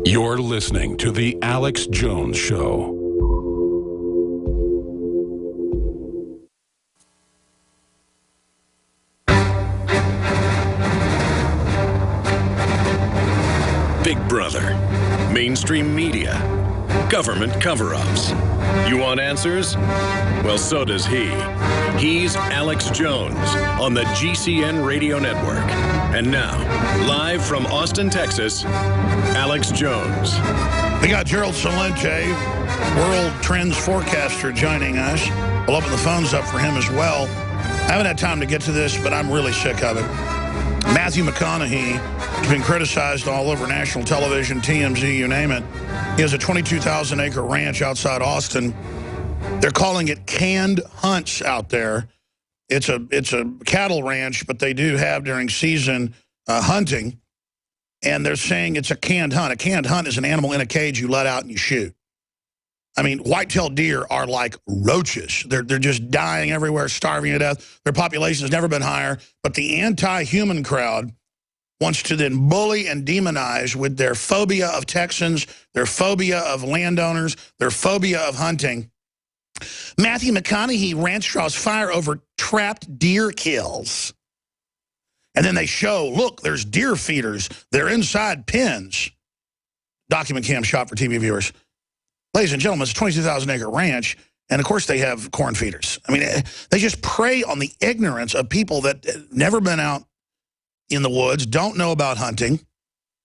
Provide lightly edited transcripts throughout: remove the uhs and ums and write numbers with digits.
You're listening to The Alex Jones Show. Big Brother, mainstream media, government cover-ups. You want answers? Well, so does he. He's Alex Jones on the GCN Radio Network. And now, live from Austin, Texas, Alex Jones. We got Gerald Celente, world trends forecaster, joining us. We'll open the phones up for him as well. I haven't had time to get to this, but I'm really sick of it. Matthew McConaughey has been criticized all over national television, TMZ, you name it. He has a 22,000-acre ranch outside Austin. They're calling it canned hunts out there. It's a cattle ranch, but they do have during season hunting. And they're saying it's a canned hunt. A canned hunt is an animal in a cage you let out and you shoot. I mean, white-tailed deer are like roaches. They're just dying everywhere, starving to death. Their population has never been higher. But the anti-human crowd wants to then bully and demonize with their phobia of Texans, their phobia of landowners, their phobia of hunting. Matthew McConaughey ranch draws fire over trapped deer kills. And then they show, look, there's deer feeders. They're inside pens. Document cam shot for TV viewers. Ladies and gentlemen, it's a 22,000-acre ranch, and of course they have corn feeders. I mean, they just prey on the ignorance of people that never been out in the woods, don't know about hunting.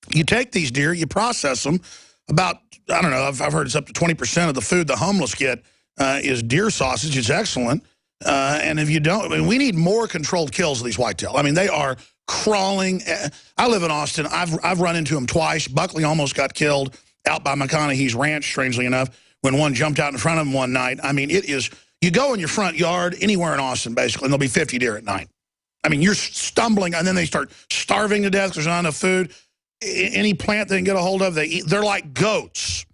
You take these deer, you process them. About, I don't know, I've heard it's up to 20% of the food the homeless get is deer sausage. It's excellent. And if you don't, I mean, we need more controlled kills of these whitetail. I mean, they are crawling. I live in Austin. I've run into them twice. Buckley almost got killed out by McConaughey's ranch, strangely enough, when one jumped out in front of him one night. I mean, it is, you go in your front yard, anywhere in Austin, basically, and there'll be 50 deer at night. I mean, you're stumbling, and then they start starving to death because there's not enough food. Any plant they can get a hold of, they eat. They're like goats.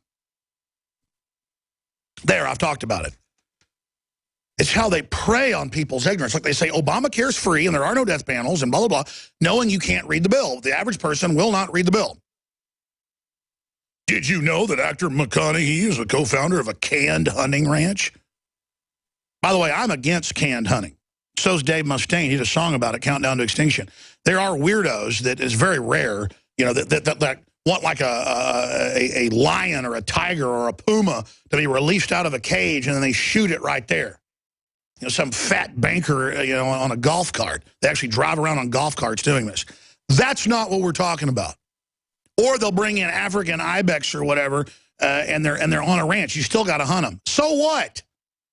There, I've talked about it. It's how they prey on people's ignorance. Like they say, Obamacare's free, and there are no death panels, and blah, blah, blah, knowing you can't read the bill. The average person will not read the bill. Did you know that actor McConaughey is a co-founder of a canned hunting ranch? By the way, I'm against canned hunting. So's Dave Mustaine. He did a song about it, Countdown to Extinction. There are weirdos that is very rare, you know, that want like a lion or a tiger or a puma to be released out of a cage, and then they shoot it right there. You know, some fat banker, you know, on a golf cart. They actually drive around on golf carts doing this. That's not what we're talking about. Or they'll bring in African ibex or whatever, and they're on a ranch. You still got to hunt them. So what?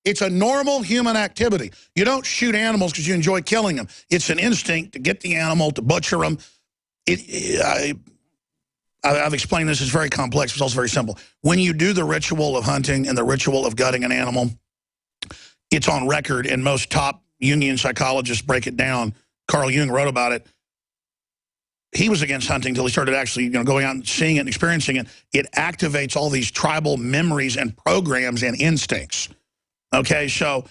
It's a normal human activity. You don't shoot animals because you enjoy killing them. It's an instinct to get the animal, to butcher them. I've explained this. It's very complex, but it's also very simple. When you do the ritual of hunting and the ritual of gutting an animal, it's on record, and most top Jungian psychologists break it down. Carl Jung wrote about it. He was against hunting until he started actually, you know, going out and seeing it and experiencing it. It activates all these tribal memories and programs and instincts. Okay, so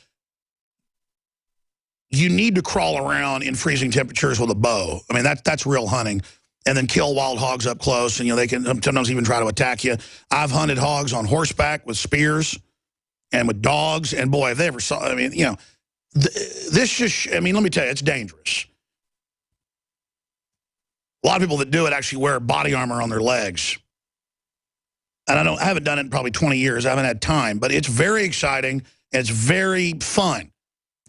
you need to crawl around in freezing temperatures with a bow. I mean, that's real hunting. And then kill wild hogs up close, and, you know, they can sometimes even try to attack you. I've hunted hogs on horseback with spears and with dogs, and boy, if they ever saw, I mean, you know, this just, I mean, let me tell you, it's dangerous. A lot of people that do it actually wear body armor on their legs. And I haven't done it in probably 20 years. I haven't had time, but it's very exciting. And it's very fun. And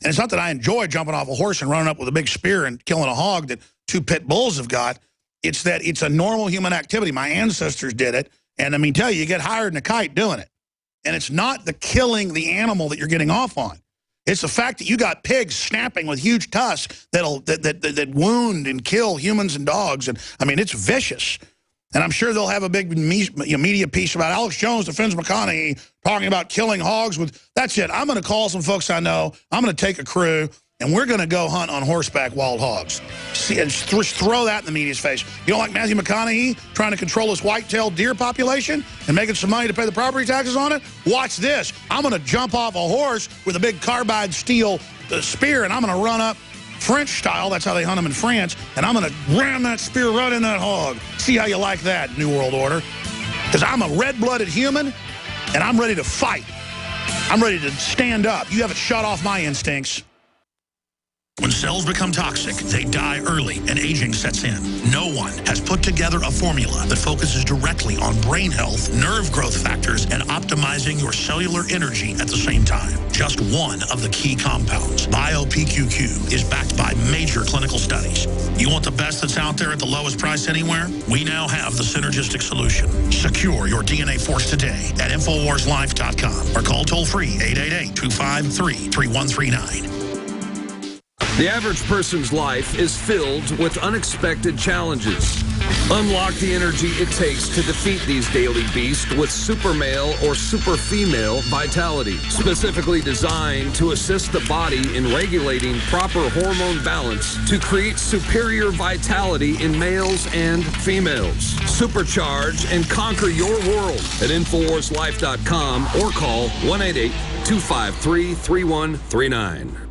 it's not that I enjoy jumping off a horse and running up with a big spear and killing a hog that two pit bulls have got. It's that it's a normal human activity. My ancestors did it. And I mean, tell you get higher than a kite doing it. And it's not the killing the animal that you're getting off on. It's the fact that you got pigs snapping with huge tusks that wound and kill humans and dogs. And I mean, it's vicious. And I'm sure they'll have a big media piece about Alex Jones defends McConaughey talking about killing hogs with, that's it. I'm going to call some folks I know. I'm going to take a crew, and we're going to go hunt on horseback wild hogs. See, and throw that in the media's face. You don't like Matthew McConaughey trying to control his white-tailed deer population and making some money to pay the property taxes on it? Watch this. I'm going to jump off a horse with a big carbide steel spear, and I'm going to run up French style, that's how they hunt them in France, and I'm going to ram that spear right in that hog. See how you like that, New World Order. Because I'm a red-blooded human, and I'm ready to fight. I'm ready to stand up. You haven't shut off my instincts. When cells become toxic, they die early and aging sets in. No one has put together a formula that focuses directly on brain health, nerve growth factors, and optimizing your cellular energy at the same time. Just one of the key compounds, BioPQQ, is backed by major clinical studies. You want the best that's out there at the lowest price anywhere? We now have the synergistic solution. Secure your DNA Force today at InfoWarsLife.com or call toll-free 888-253-3139. The average person's life is filled with unexpected challenges. Unlock the energy it takes to defeat these daily beasts with Super Male or Super Female Vitality, specifically designed to assist the body in regulating proper hormone balance to create superior vitality in males and females. Supercharge and conquer your world at InfoWarsLife.com or call 1-888-253-3139.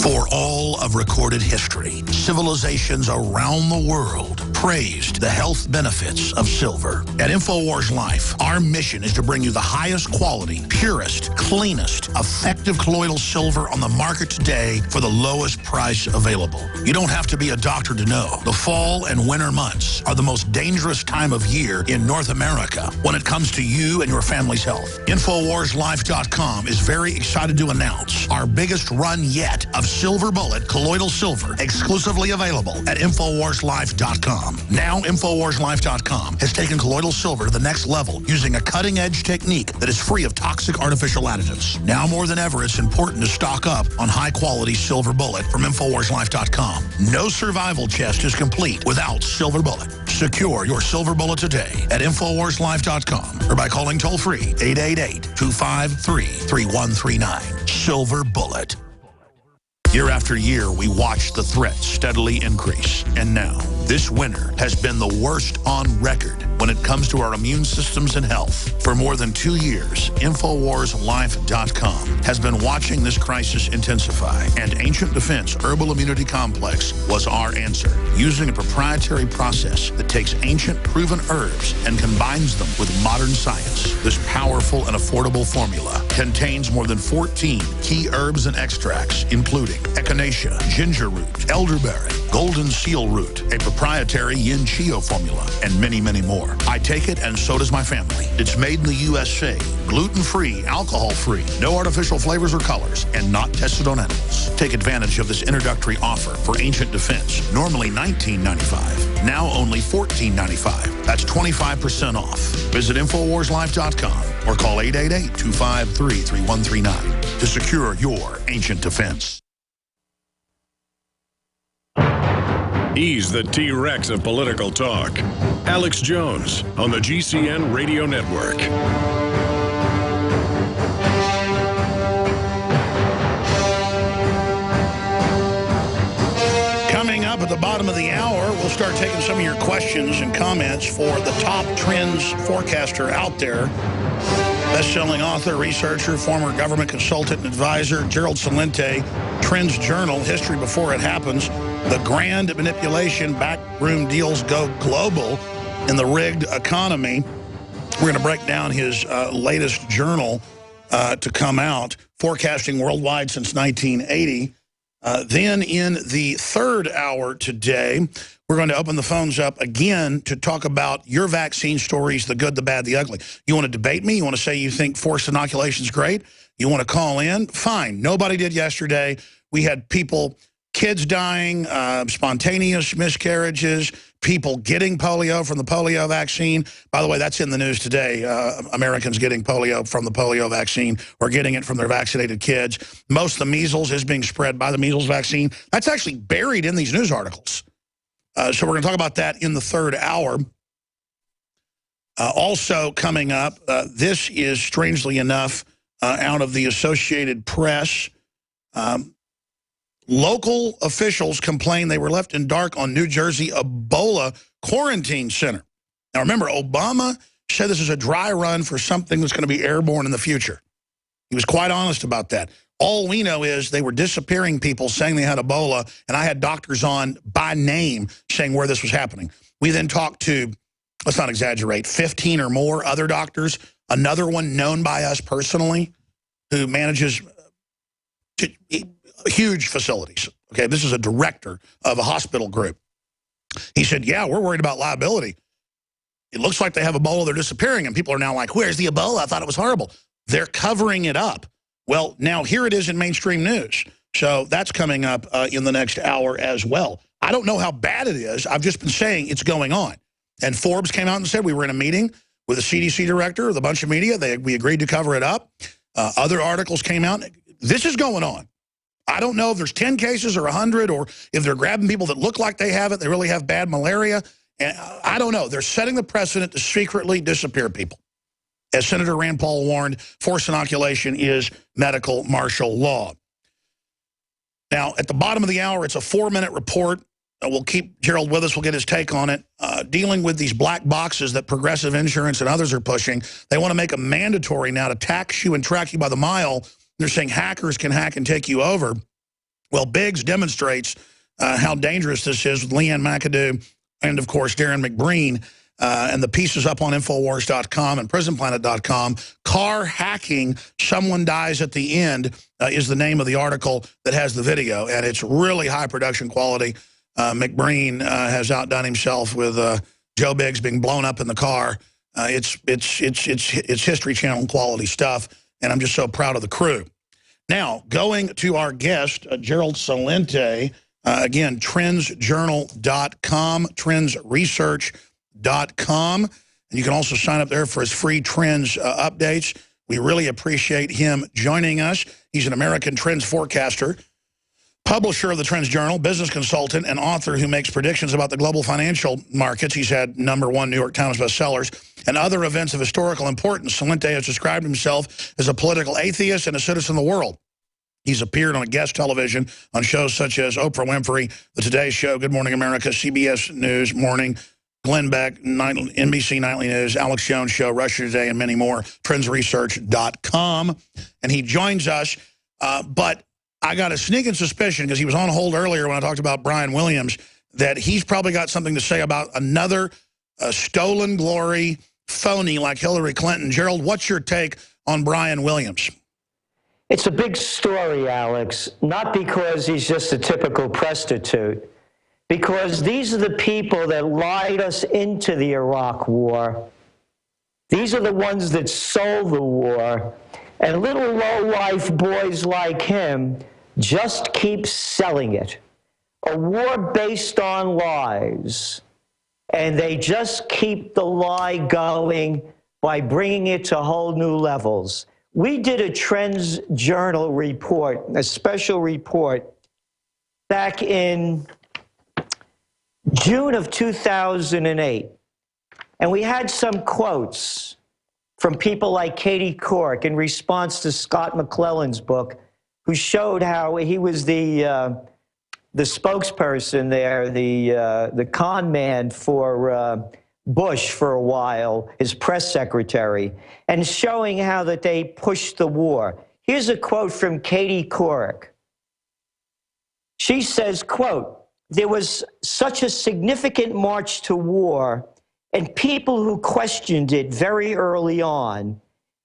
For all of recorded history, civilizations around the world praised the health benefits of silver. At InfoWars Life, our mission is to bring you the highest quality, purest, cleanest, effective colloidal silver on the market today for the lowest price available. You don't have to be a doctor to know. The fall and winter months are the most dangerous time of year in North America when it comes to you and your family's health. InfoWarsLife.com is very excited to announce our biggest run yet of Silver Bullet colloidal silver, exclusively available at InfoWarsLife.com. Now, InfoWarsLife.com has taken colloidal silver to the next level using a cutting-edge technique that is free of toxic artificial additives. Now more than ever, it's important to stock up on high-quality Silver Bullet from InfoWarsLife.com. No survival chest is complete without Silver Bullet. Secure your Silver Bullet today at InfoWarsLife.com or by calling toll-free 888-253-3139. Silver Bullet. Year after year, we watched the threat steadily increase. And now, this winter has been the worst on record when it comes to our immune systems and health. For more than 2 years, InfoWarsLife.com has been watching this crisis intensify, and Ancient Defense Herbal Immunity Complex was our answer, using a proprietary process that takes ancient proven herbs and combines them with modern science. This powerful and affordable formula contains more than 14 key herbs and extracts, including echinacea, ginger root, elderberry, golden seal root, a proprietary yin chio formula, and many, many more. I take it, and so does my family. It's made in the USA, gluten-free, alcohol-free, no artificial flavors or colors, and not tested on animals. Take advantage of this introductory offer for Ancient Defense, normally $19.95, now only $14.95. That's 25% off. Visit InfoWarsLife.com or call 888-253-3139 to secure your Ancient Defense. He's the T-Rex of political talk. Alex Jones on the GCN Radio Network. Coming up at the bottom of the hour, we'll start taking some of your questions and comments for the top trends forecaster out there. Best-selling author, researcher, former government consultant and advisor, Gerald Celente, Trends Journal, History Before It Happens, The Grand Manipulation, Backroom Deals Go Global in the Rigged Economy. We're going to break down his latest journal to come out, Forecasting Worldwide since 1980. Then in the third hour today, we're going to open the phones up again to talk about your vaccine stories, the good, the bad, the ugly. You want to debate me? You want to say you think forced inoculation is great? You want to call in? Fine. Nobody did yesterday. We had people, kids dying, spontaneous miscarriages, people getting polio from the polio vaccine. By the way, that's in the news today. Americans getting polio from the polio vaccine or getting it from their vaccinated kids. Most of the measles is being spread by the measles vaccine. That's actually buried in these news articles. So we're going to talk about that in the third hour. Also coming up, this is, strangely enough, out of the Associated Press. Local officials complain they were left in dark on New Jersey Ebola quarantine center. Now, remember, Obama said this is a dry run for something that's going to be airborne in the future. He was quite honest about that. All we know is they were disappearing people saying they had Ebola, and I had doctors on by name saying where this was happening. We then talked to let's not exaggerate, 15 or more other doctors, another one known by us personally who manages huge facilities. Okay, this is a director of a hospital group. He said, yeah, we're worried about liability. It looks like they have Ebola, they're disappearing, and people are now like, where's the Ebola? I thought it was horrible. They're covering it up. Well, now here it is in mainstream news. So that's coming up in the next hour as well. I don't know how bad it is. I've just been saying it's going on. And Forbes came out and said we were in a meeting with a CDC director with a bunch of media. We agreed to cover it up. Other articles came out. This is going on. I don't know if there's 10 cases or 100 or if they're grabbing people that look like they have it. They really have bad malaria. And I don't know. They're setting the precedent to secretly disappear people. As Senator Rand Paul warned, forced inoculation is medical martial law. Now, at the bottom of the hour, it's a 4-minute report. We'll keep Gerald with us. We'll get his take on it. Dealing with these black boxes that Progressive Insurance and others are pushing. They want to make them mandatory now to tax you and track you by the mile. They're saying hackers can hack and take you over. Well, Biggs demonstrates how dangerous this is with Leanne McAdoo and, of course, Darren McBreen. And the piece is up on Infowars.com and PrisonPlanet.com. Car hacking, someone dies at the end is the name of the article that has the video. And it's really high production quality. McBreen has outdone himself with Joe Biggs being blown up in the car. It's History Channel quality stuff. And I'm just so proud of the crew. Now, going to our guest, Gerald Celente, again, trendsjournal.com, trendsresearch.com. And you can also sign up there for his free trends updates. We really appreciate him joining us. He's an American trends forecaster, publisher of the Trends Journal, business consultant, and author who makes predictions about the global financial markets. He's had #1 New York Times bestsellers and other events of historical importance. Celente has described himself as a political atheist and a citizen of the world. He's appeared on guest television on shows such as Oprah Winfrey, The Today Show, Good Morning America, CBS News Morning, Glenn Beck, NBC Nightly News, Alex Jones Show, Russia Today, and many more. Trendsresearch.com. And he joins us, but I got a sneaking suspicion, because he was on hold earlier when I talked about Brian Williams, that he's probably got something to say about another stolen glory phony like Hillary Clinton. Gerald, what's your take on Brian Williams? It's a big story, Alex, not because he's just a typical prostitute, because these are the people that lied us into the Iraq war. These are the ones that sold the war. And little low-life boys like him just keep selling it. A war based on lies. And they just keep the lie going by bringing it to whole new levels. We did a Trends Journal report, a special report, back in June of 2008. And we had some quotes from people like Katie Couric in response to Scott McClellan's book, who showed how he was the spokesperson there, the con man for Bush for a while, his press secretary, and showing how that they pushed the war. Here's a quote from Katie Couric. She says, quote, "There was such a significant march to war, and people who questioned it very early on,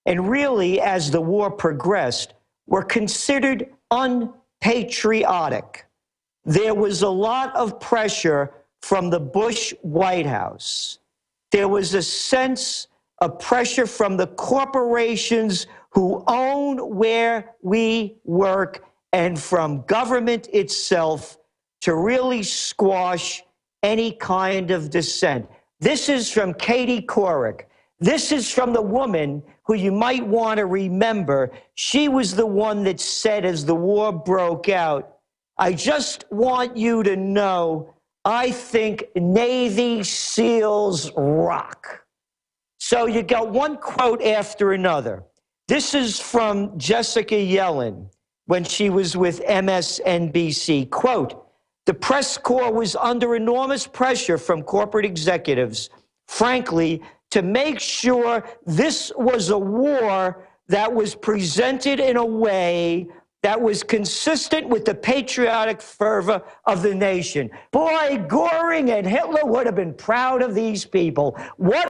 and really as the war progressed, were considered unpatriotic. There was a lot of pressure from the Bush White House. There was a sense of pressure from the corporations who own where we work and from government itself to really squash any kind of dissent." This is from Katie Couric. This is from the woman who you might want to remember. She was the one that said as the war broke out, "I just want you to know I think Navy SEALs rock." So you got one quote after another. This is from Jessica Yellen when she was with MSNBC. Quote, "The press corps was under enormous pressure from corporate executives, frankly, to make sure this was a war that was presented in a way that was consistent with the patriotic fervor of the nation. Boy, Goring and Hitler would have been proud of these people. What